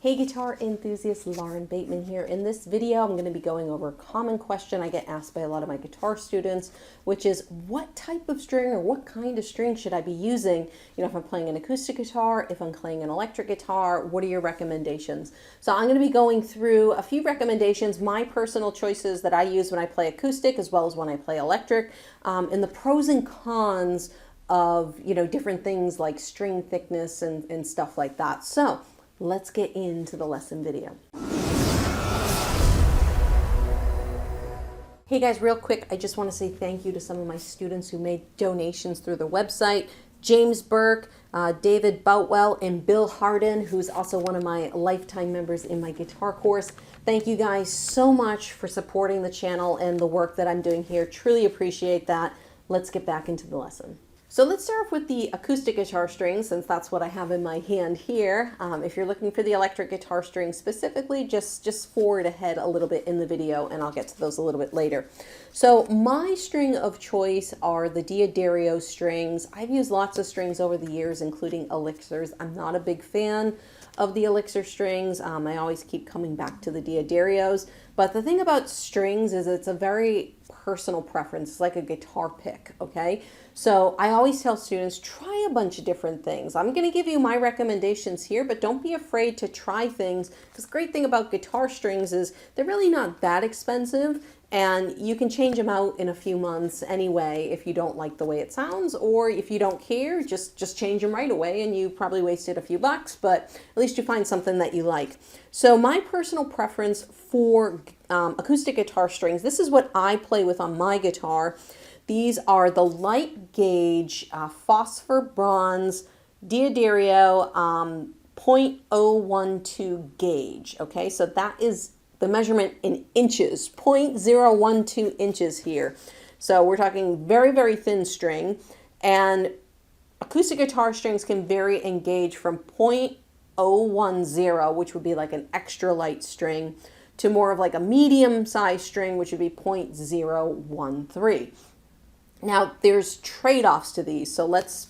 Hey guitar enthusiasts, Lauren Bateman here. In this video, I'm going to be going over a common question I get asked by a lot of my guitar students, which is what type of string or what kind of string should I be using? You know, if I'm playing an acoustic guitar, if I'm playing an electric guitar, what are your recommendations? So I'm going to be going through a few recommendations, my personal choices that I use when I play acoustic as well as when I play electric, and the pros and cons of, you know, different things like string thickness and stuff like that. So let's get into the lesson video. Hey guys, real quick, I just want to say thank you to some of my students who made donations through the website. James Burke, David Boutwell, and Bill Harden, who's also one of my lifetime members in my guitar course. Thank you guys so much for supporting the channel and the work that I'm doing here. Truly appreciate that. Let's get back into the lesson. So let's start off with the acoustic guitar strings, since that's what I have in my hand here. If you're looking for the electric guitar strings specifically, just forward ahead a little bit in the video and I'll get to those a little bit later. So my string of choice are the Dexterity strings. I've used lots of strings over the years, including elixirs. I'm not a big fan of the elixir strings. I always keep coming back to the Dexterities. But the thing about strings is it's a very personal preference. It's like a guitar pick, okay? So I always tell students, try a bunch of different things. I'm going to give you my recommendations here, but don't be afraid to try things, because the great thing about guitar strings is they're really not that expensive, and you can change them out in a few months anyway if you don't like the way it sounds, or if you don't care, just change them right away and you probably wasted a few bucks, but at least you find something that you like. So my personal preference for acoustic guitar strings, this is what I play with on my guitar. These are the light gauge phosphor bronze Dexterity 0.012 gauge. Okay, so that is the measurement in inches, 0.012 inches here. So we're talking very, very thin string, and acoustic guitar strings can vary in gauge from 0.010, which would be like an extra light string, to more of like a medium sized string, which would be 0.013. Now there's trade-offs to these. So let's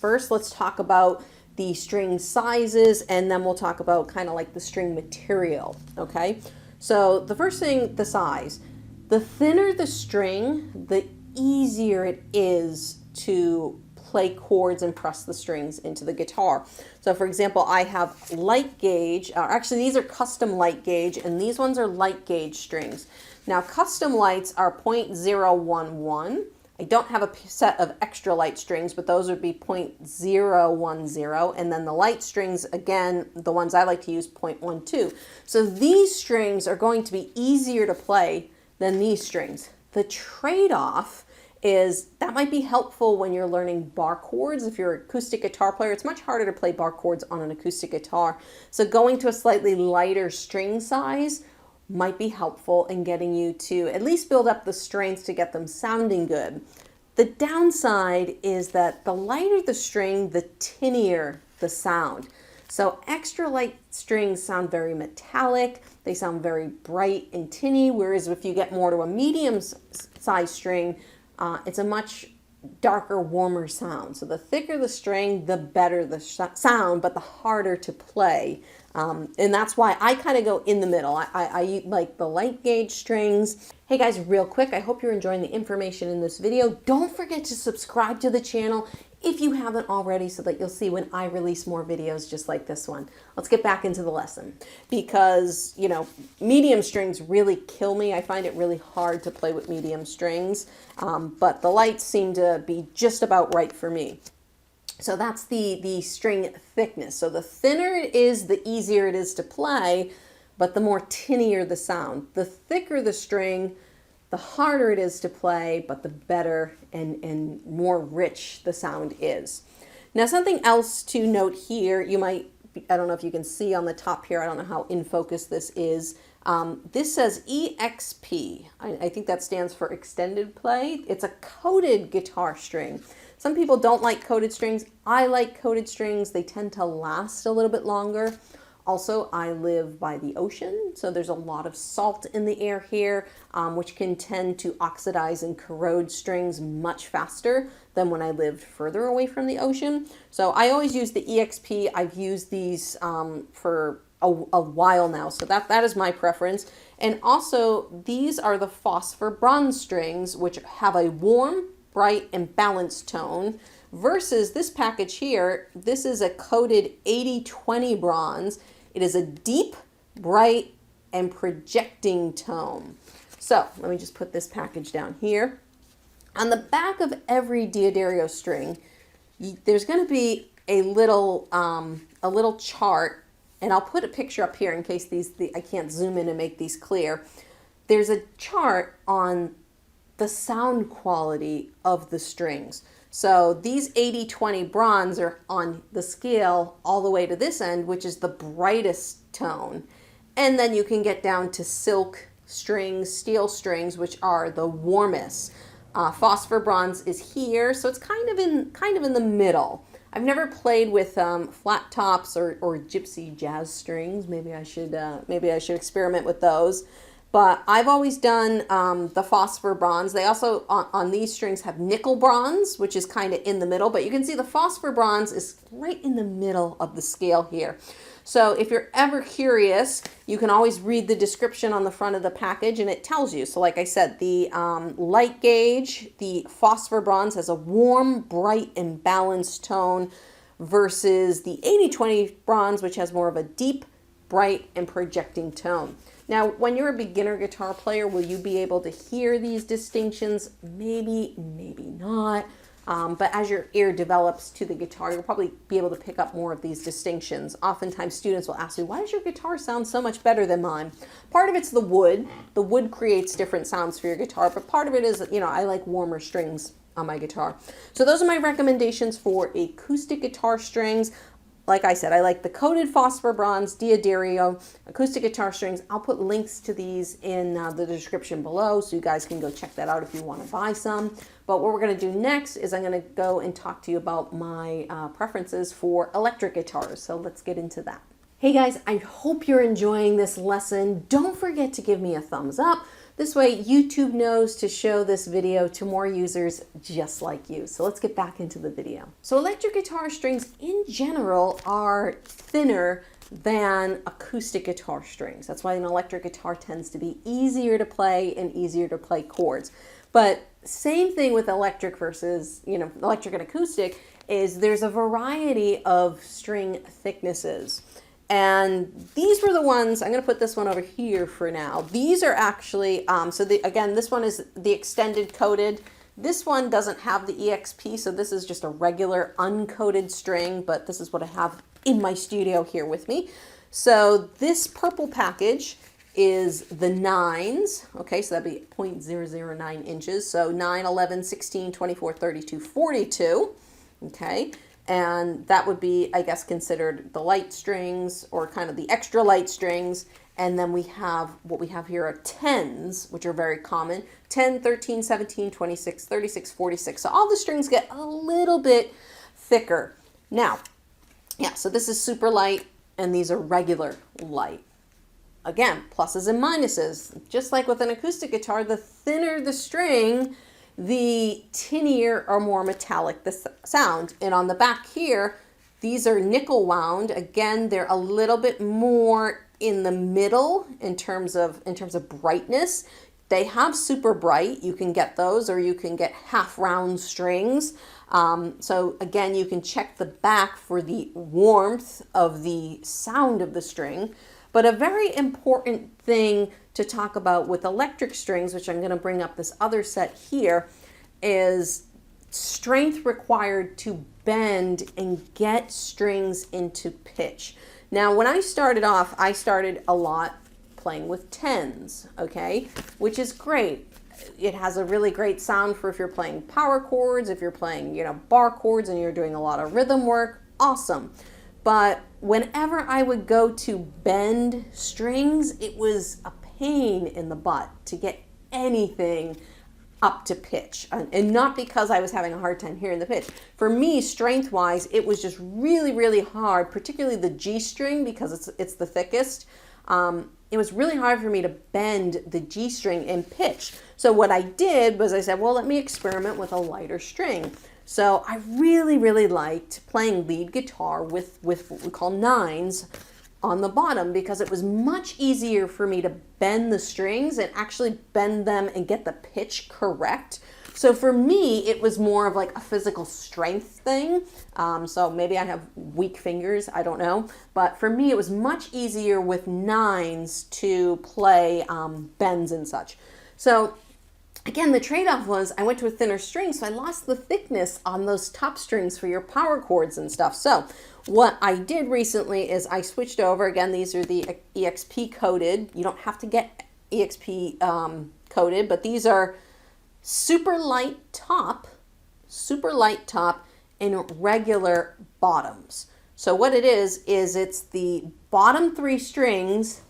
talk about the string sizes, and then we'll talk about kind of like the string material, okay? So the first thing, the size. The thinner the string, the easier it is to play chords and press the strings into the guitar. So for example, I have light gauge, actually these are custom light gauge, and these ones are light gauge strings. Now custom lights are 0.011. I don't have a set of extra light strings, but those would be 0.010. And then the light strings, again, the ones I like to use, 0.12. So these strings are going to be easier to play than these strings. The trade-off is that might be helpful when you're learning bar chords. If you're an acoustic guitar player, it's much harder to play bar chords on an acoustic guitar. So going to a slightly lighter string size might be helpful in getting you to at least build up the strength to get them sounding good. The downside is that the lighter the string, the tinnier the sound. So extra light strings sound very metallic, they sound very bright and tinny, whereas if you get more to a medium size string, it's a much darker, warmer sound. So the thicker the string, the better the sound, but the harder to play. And that's why I kind of go in the middle. I like the light gauge strings. Hey guys, real quick, I hope you're enjoying the information in this video. Don't forget to subscribe to the channel if you haven't already, so that you'll see when I release more videos just like this one. Let's get back into the lesson, because, you know, medium strings really kill me. I find it really hard to play with medium strings, but the lights seem to be just about right for me. So that's the string thickness. So the thinner it is, the easier it is to play, but the more tinnier the sound. The thicker the string, the harder it is to play, but the better and more rich the sound is. Now something else to note here, you might, I don't know if you can see on the top here, I don't know how in focus this is. This says EXP. I think that stands for extended play. It's a coated guitar string. Some people don't like coated strings. I like coated strings. They tend to last a little bit longer. Also, I live by the ocean, so there's a lot of salt in the air here, which can tend to oxidize and corrode strings much faster than when I lived further away from the ocean. So I always use the EXP. I've used these for a while now. So that is my preference. And also, these are the phosphor bronze strings, which have a warm, bright, and balanced tone, versus this package here. This is a coated 80-20 bronze. It is a deep, bright, and projecting tone. So let me just put this package down here. On the back of every D'Addario string, there's going to be a little chart, and I'll put a picture up here in case I can't zoom in and make these clear. There's a chart on the sound quality of the strings. So these 80-20 bronze are on the scale all the way to this end, which is the brightest tone. And then you can get down to silk strings, steel strings, which are the warmest. Phosphor bronze is here, so it's kind of in the middle. I've never played with flat tops or gypsy jazz strings. Maybe I should experiment with those. But I've always done the phosphor bronze. They also on these strings have nickel bronze, which is kind of in the middle. But you can see the phosphor bronze is right in the middle of the scale here. So if you're ever curious, you can always read the description on the front of the package, and it tells you. So like I said, the light gauge, the phosphor bronze, has a warm, bright, and balanced tone versus the 80-20 bronze, which has more of a deep, bright, and projecting tone. Now, when you're a beginner guitar player, will you be able to hear these distinctions? Maybe, maybe not. But as your ear develops to the guitar, you'll probably be able to pick up more of these distinctions. Oftentimes students will ask me, why does your guitar sound so much better than mine? Part of it's the wood. The wood creates different sounds for your guitar, but part of it is, I like warmer strings on my guitar. So those are my recommendations for acoustic guitar strings. Like I said, I like the coated phosphor bronze, D'Addario, acoustic guitar strings. I'll put links to these in the description below, so you guys can go check that out if you want to buy some. But what we're going to do next is I'm going to go and talk to you about my preferences for electric guitars. So let's get into that. Hey guys, I hope you're enjoying this lesson. Don't forget to give me a thumbs up. This way YouTube knows to show this video to more users just like you. So let's get back into the video. So electric guitar strings in general are thinner than acoustic guitar strings. That's why an electric guitar tends to be easier to play and easier to play chords. But same thing with electric versus, electric and acoustic is there's a variety of string thicknesses. And these were the ones, I'm going to put this one over here for now. These are actually, again, this one is the extended coated. This one doesn't have the EXP, so this is just a regular uncoated string, but this is what I have in my studio here with me. So this purple package is the 9s, okay, so that'd be 0.009 inches. So 9, 11, 16, 24, 32, 42, okay. And that would be, I guess, considered the light strings or kind of the extra light strings. And then we have, what we have here are 10s, which are very common. 10, 13, 17, 26, 36, 46. So all the strings get a little bit thicker. Now, yeah, so this is super light and these are regular light. Again, pluses and minuses. Just like with an acoustic guitar, the thinner the string, the tinnier or more metallic the sound. And on the back here, these are nickel wound. Again, they're a little bit more in the middle in terms of brightness. They have super bright. You can get those, or you can get half round strings. So again, you can check the back for the warmth of the sound of the string. But a very important thing to talk about with electric strings, which I'm going to bring up this other set here, is strength required to bend and get strings into pitch. Now, when I started off, I started a lot playing with 10s, okay, which is great. It has a really great sound for if you're playing power chords, if you're playing, bar chords and you're doing a lot of rhythm work, awesome. But whenever I would go to bend strings, it was a pain in the butt to get anything up to pitch. And not because I was having a hard time hearing the pitch. For me, strength-wise, it was just really, really hard, particularly the G string because it's the thickest. It was really hard for me to bend the G string in pitch. So what I did was I said, well, let me experiment with a lighter string. So I really, really liked playing lead guitar with what we call 9s on the bottom because it was much easier for me to bend the strings and actually bend them and get the pitch correct. So for me, it was more of like a physical strength thing. So maybe I have weak fingers, I don't know. But for me, it was much easier with nines to play bends and such. So again, the trade-off was I went to a thinner string, so I lost the thickness on those top strings for your power chords and stuff. So what I did recently is I switched over. Again, these are the EXP coated. You don't have to get EXP coated, but these are super light top and regular bottoms. So what it is it's the bottom three strings.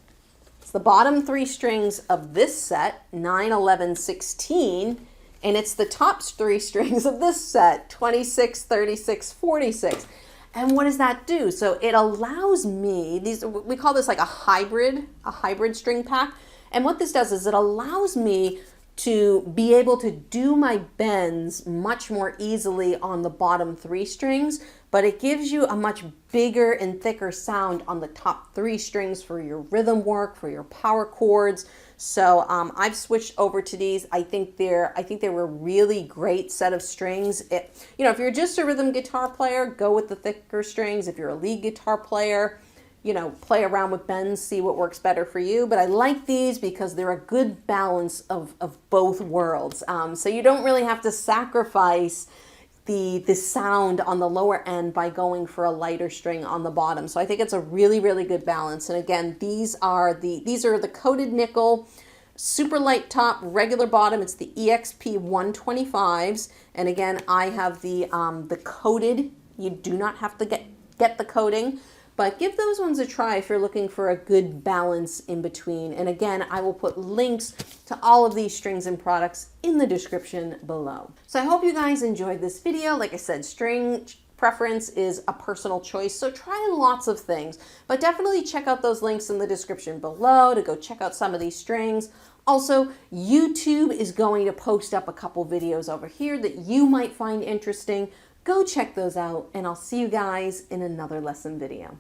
It's the bottom three strings of this set, 9, 11, 16, and it's the top three strings of this set, 26, 36, 46. And what does that do? So it allows me, we call this like a hybrid string pack. And what this does is it allows me to be able to do my bends much more easily on the bottom three strings, but it gives you a much bigger and thicker sound on the top three strings for your rhythm work, for your power chords. So I've switched over to these. I think they were a really great set of strings. If you're just a rhythm guitar player, go with the thicker strings. If you're a lead guitar player, play around with bends, see what works better for you. But I like these because they're a good balance of both worlds. So you don't really have to sacrifice the sound on the lower end by going for a lighter string on the bottom. So I think it's a really, really good balance. And again, these are the coated nickel, super light top, regular bottom. It's the EXP 125s. And again, I have the coated. You do not have to get the coating. But give those ones a try if you're looking for a good balance in between. And again, I will put links to all of these strings and products in the description below. So I hope you guys enjoyed this video. Like I said, string preference is a personal choice, so try lots of things. But definitely check out those links in the description below to go check out some of these strings. Also, YouTube is going to post up a couple videos over here that you might find interesting. Go check those out, and I'll see you guys in another lesson video.